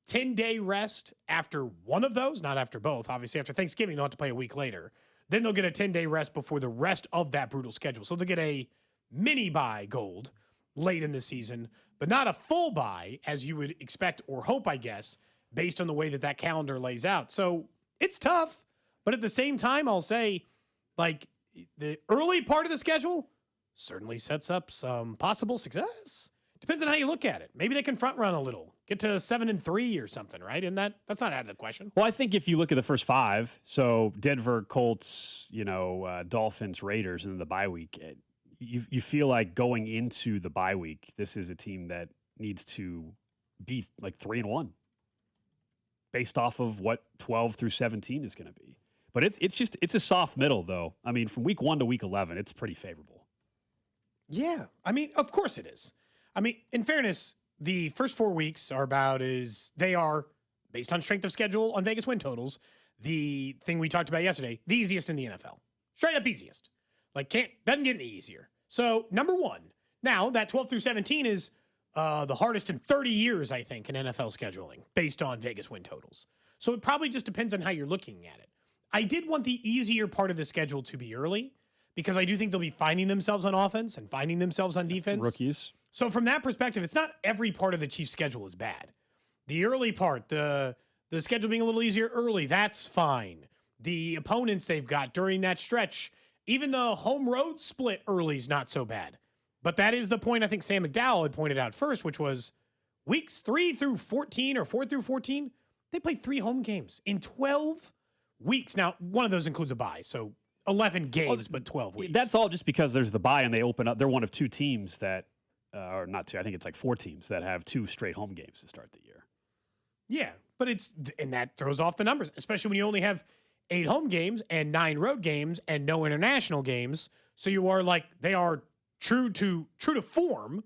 10-day rest after one of those, not after both. Obviously, after Thanksgiving, they'll have to play a week later. Then they'll get a 10-day rest before the rest of that brutal schedule. So they'll get a mini bye, Gold, late in the season, but not a full bye as you would expect or hope, I guess, based on the way that that calendar lays out. So it's tough, but at the same time, I'll say, like, the early part of the schedule certainly sets up some possible success. Depends on how you look at it. Maybe they can front run a little, get to 7-3 or something, right? And that's not out of the question. Well, I think if you look at the first five, so Denver, Colts, Dolphins, Raiders, and then the bye week, you feel like going into the bye week, this is a team that needs to be like 3-1, based off of what 12 through 17 is going to be. But it's a soft middle, though. I mean, from week 1 to week 11, it's pretty favorable. Yeah, I mean, of course it is. I mean, in fairness, the first 4 weeks are they are, based on strength of schedule on Vegas win totals, the thing we talked about yesterday, the easiest in the NFL. Straight up easiest. Like, doesn't get any easier. So, number one, now that 12 through 17 is the hardest in 30 years, I think, in NFL scheduling, based on Vegas win totals. So it probably just depends on how you're looking at it. I did want the easier part of the schedule to be early, because I do think they'll be finding themselves on offense and finding themselves on defense. Rookies. So from that perspective, it's not every part of the Chiefs' schedule is bad. The early part, the schedule being a little easier early, that's fine. The opponents they've got during that stretch, even the home road split early is not so bad. But that is the point I think Sam McDowell had pointed out first, which was weeks 3 through 14 or 4 through 14, they played 3 home games in 12 weeks. Now, one of those includes a bye, so 11 games, but 12 weeks. That's all just because there's the bye and they open up. They're one of 2 teams that, or not 2, I think it's like 4 teams that have 2 straight home games to start the year. Yeah, but and that throws off the numbers, especially when you only have 8 home games and 9 road games and no international games. So you are they are true to form,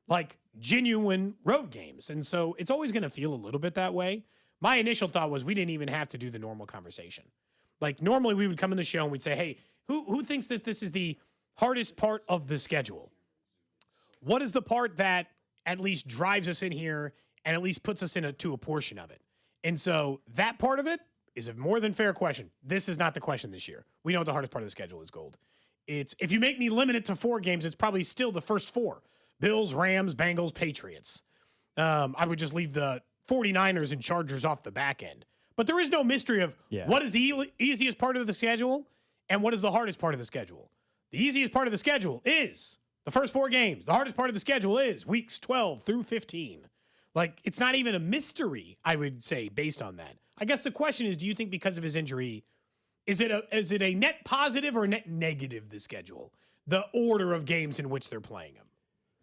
like genuine road games. And so it's always going to feel a little bit that way. My initial thought was we didn't even have to do the normal conversation. Like normally we would come in the show and we'd say, hey, who thinks that this is the hardest part of the schedule? What is the part that at least drives us in here and at least puts us to a portion of it? And so that part of it is a more than fair question. This is not the question this year. We know what the hardest part of the schedule is, Gold. It's if you make me limit it to 4 games, it's probably still the first 4. Bills, Rams, Bengals, Patriots. I would just leave the 49ers and Chargers off the back end. But there is no mystery of what is the easiest part of the schedule and what is the hardest part of the schedule. The easiest part of the schedule is the first 4 games. The hardest part of the schedule is weeks 12 through 15. Like, it's not even a mystery, I would say, based on that. I guess the question is, do you think because of his injury, is it a net positive or a net negative, the schedule? The order of games in which they're playing them?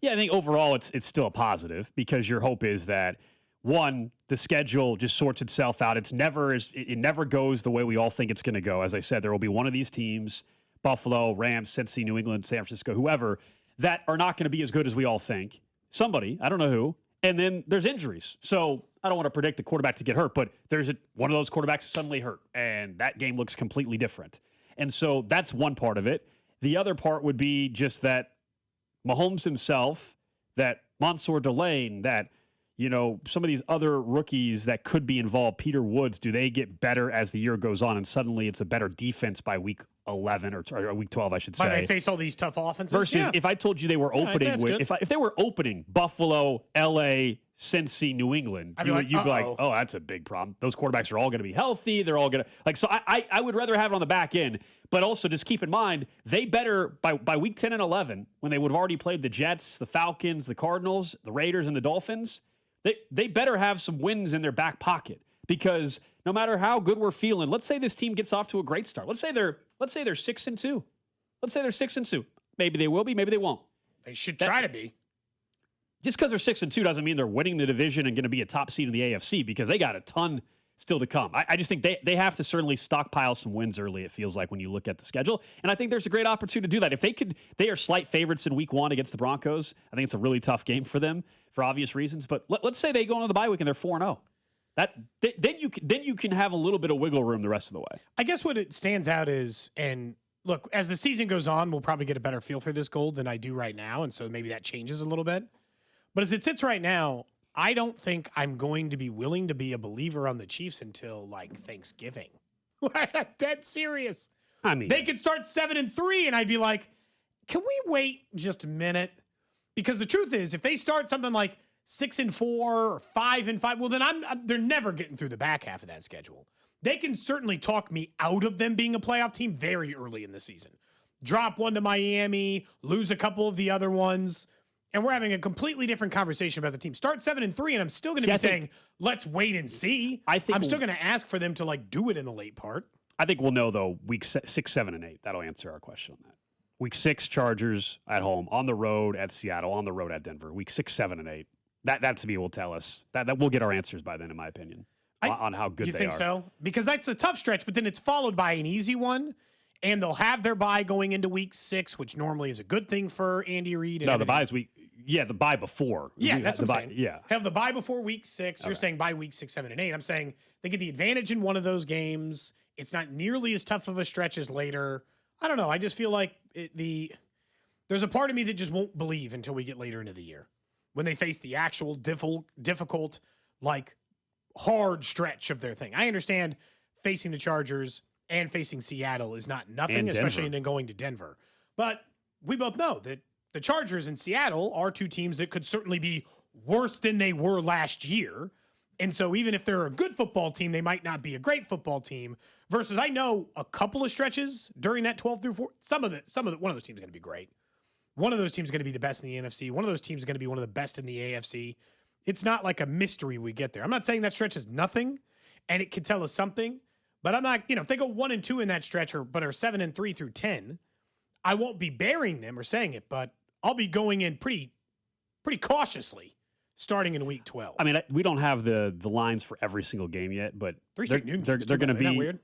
Yeah, I think overall it's still a positive because your hope is that, one, the schedule just sorts itself out. It never goes the way we all think it's going to go. As I said, there will be one of these teams, Buffalo, Rams, Cincy, New England, San Francisco, whoever, that are not going to be as good as we all think. Somebody, I don't know who. And then there's injuries. So I don't want to predict the quarterback to get hurt, but there's one of those quarterbacks suddenly hurt, and that game looks completely different. And so that's one part of it. The other part would be just that Mahomes himself, that Mansour Delane, that some of these other rookies that could be involved, Peter Woods, do they get better as the year goes on and suddenly it's a better defense by week 11 or week 12, I should say. But they face all these tough offenses. Versus if I told you they were opening if they were opening Buffalo, LA, Cincy, New England, you'd be like, oh, that's a big problem. Those quarterbacks are all going to be healthy. They're all going to so I would rather have it on the back end, but also just keep in mind they better by week 10 and 11 when they would have already played the Jets, the Falcons, the Cardinals, the Raiders, and the Dolphins. They better have some wins in their back pocket because no matter how good we're feeling, let's say this team gets off to a great start. Let's say they're 6-2. Let's say they're 6-2. Maybe they will be. Maybe they won't. They should try to be. Just because they're 6-2 doesn't mean they're winning the division and going to be a top seed in the AFC because they got a ton still to come. I just think they have to certainly stockpile some wins early, it feels like, when you look at the schedule. And I think there's a great opportunity to do that. If they are slight favorites in week 1 against the Broncos. I think it's a really tough game for them for obvious reasons. But let's say they go into the bye week and they're 4-0. Then you can have a little bit of wiggle room the rest of the way. I guess what it stands out is, and look, as the season goes on, we'll probably get a better feel for this, Gold, than I do right now. And so maybe that changes a little bit. But as it sits right now, I don't think I'm going to be willing to be a believer on the Chiefs until like Thanksgiving. I'm dead serious. I mean, They could start 7-3, and I'd be like, can we wait just a minute? Because the truth is, if they start something like 6-4 or 5-5, well, then they're never getting through the back half of that schedule. They can certainly talk me out of them being a playoff team very early in the season. Drop one to Miami, lose a couple of the other ones, and we're having a completely different conversation about the team. Start 7-3, and I'm still going to be saying, let's wait and see. I'm still going to ask for them to like do it in the late part. I think we'll know, though, week 6, 7, and 8. That'll answer our question on that. Week 6, Chargers at home, on the road at Seattle, on the road at Denver. Week 6, 7, and 8. That to me will tell us. That we'll get our answers by then, in my opinion, on how good they are. You think so? Because that's a tough stretch, but then it's followed by an easy one, and they'll have their bye going into week 6, which normally is a good thing for Andy Reid. No, the bye is the bye before. Yeah, that's what I'm saying. Yeah. Have the bye before week 6. Okay. You're saying by week 6, 7, and 8. I'm saying they get the advantage in one of those games. It's not nearly as tough of a stretch as later. I don't know. I just feel like there's a part of me that just won't believe until we get later into the year when they face the actual difficult, like hard stretch of their thing. I understand facing the Chargers and facing Seattle is not nothing, especially then going to Denver. But we both know that the Chargers and Seattle are two teams that could certainly be worse than they were last year. And so even if they're a good football team, they might not be a great football team. Versus I know a couple of stretches during that 12 through 4. One of those teams is going to be great. One of those teams is going to be the best in the NFC. One of those teams is going to be one of the best in the AFC. It's not like a mystery we get there. I'm not saying that stretch is nothing, and it could tell us something. But I'm not, if they go 1-2 in that stretch, but are 7-3 through 10, I won't be burying them or saying it, but I'll be going in pretty cautiously starting in week 12. I mean, we don't have the lines for every single game yet, but they're going to be. Isn't that weird?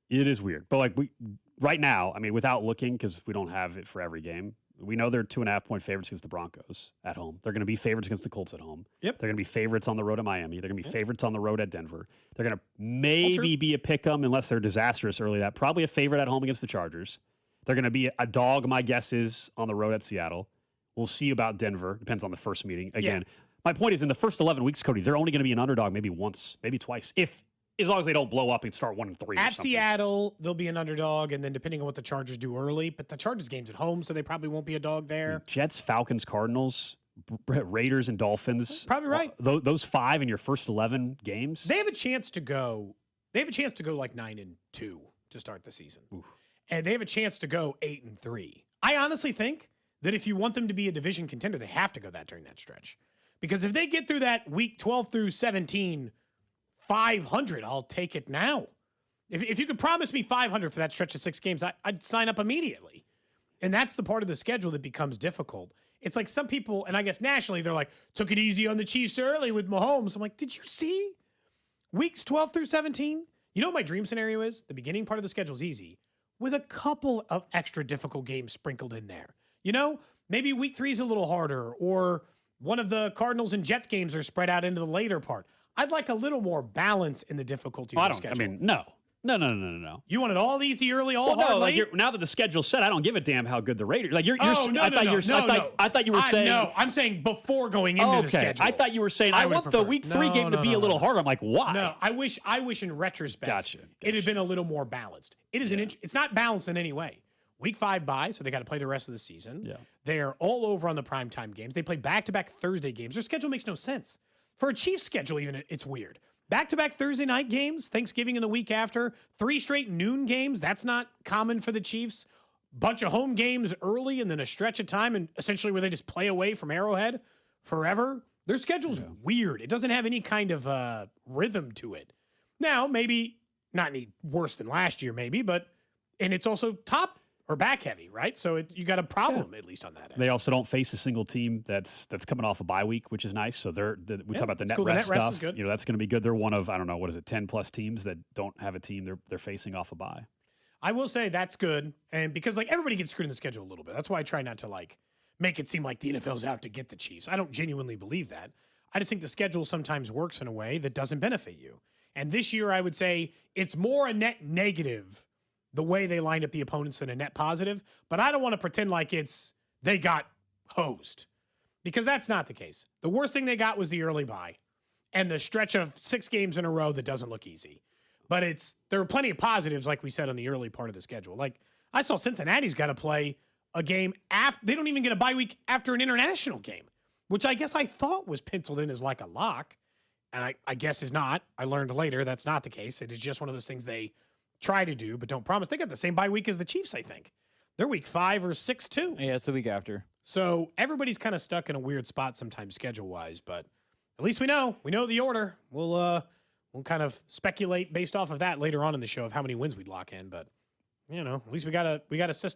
It is weird, but right now, I mean, without looking, because we don't have it for every game, we know they're 2.5-point favorites against the Broncos at home. They're going to be favorites against the Colts at home. Yep. They're going to be favorites on the road at Miami. They're going to be favorites on the road at Denver. They're going to maybe be a pick-em unless they're disastrous early. That probably a favorite at home against the Chargers. They're going to be a dog, my guess is, on the road at Seattle. We'll see about Denver. Depends on the first meeting. Again, my point is in the first 11 weeks, Cody, they're only going to be an underdog maybe once, maybe twice, as long as they don't blow up and start 1-3. At Seattle, they'll be an underdog, and then depending on what the Chargers do early, but the Chargers game's at home, so they probably won't be a dog there. Jets, Falcons, Cardinals, Raiders, and Dolphins. Probably right. Those 5 in your first 11 games. They have a chance to go. They have a chance to go like 9-2 to start the season, and they have a chance to go 8-3. I honestly think that if you want them to be a division contender, they have to go that during that stretch, because if they get through that week 12 through 17. 500, I'll take it now. If you could promise me 500 for that stretch of 6 games, I'd sign up immediately. And that's the part of the schedule that becomes difficult. It's like some people, and I guess nationally, they're like, took it easy on the Chiefs early with Mahomes. I'm like, did you see weeks 12 through 17? You know what my dream scenario is? The beginning part of the schedule is easy with a couple of extra difficult games sprinkled in there. Maybe week 3 is a little harder, or one of the Cardinals and Jets games are spread out into the later part. I'd like a little more balance in the difficulty of the schedule. I mean, no. You want it all easy early, all hard late? Now that the schedule's set, I don't give a damn how good the Raiders. I thought you were saying. No, I'm saying before going into the schedule. I thought you were saying I want the week 3 game to be a little harder. I'm like, why? No, I wish in retrospect it had been a little more balanced. It is it's not balanced in any way. Week 5 bye, so they got to play the rest of the season. Yeah. They're all over on the primetime games. They play back-to-back Thursday games. Their schedule makes no sense. For a Chiefs schedule, even, it's weird. Back-to-back Thursday night games, Thanksgiving and the week after, 3 straight noon games. That's not common for the Chiefs. Bunch of home games early and then a stretch of time, and essentially where they just play away from Arrowhead forever. Their schedule's weird. It doesn't have any kind of rhythm to it. Now, maybe not any worse than last year, maybe, and it's also top or back heavy, right? So you got a problem at least on that end. They also don't face a single team that's coming off a bye week, which is nice. So we talk about the net rest stuff. Is good. That's going to be good. They're one of 10 plus teams that don't have a team they're facing off a bye. I will say that's good, and because everybody gets screwed in the schedule a little bit. That's why I try not to make it seem like the NFL's out to get the Chiefs. I don't genuinely believe that. I just think the schedule sometimes works in a way that doesn't benefit you. And this year, I would say it's more a net negative the way they lined up the opponents than a net positive. But I don't want to pretend like they got hosed, because that's not the case. The worst thing they got was the early bye. and the stretch of 6 games in a row that doesn't look easy. But there are plenty of positives, like we said on the early part of the schedule. Like I saw Cincinnati's got to play a game after they don't even get a bye week after an international game, which I guess I thought was penciled in as like a lock, and I guess is not. I learned later that's not the case. It is just one of those things they try to do but don't promise. They got the same bye week as the Chiefs, I think. They're week 5 or 6 too. Yeah, it's the week after. So everybody's kind of stuck in a weird spot sometimes schedule-wise, but at least we know. We know the order. We'll kind of speculate based off of that later on in the show of how many wins we'd lock in, but at least we got a system.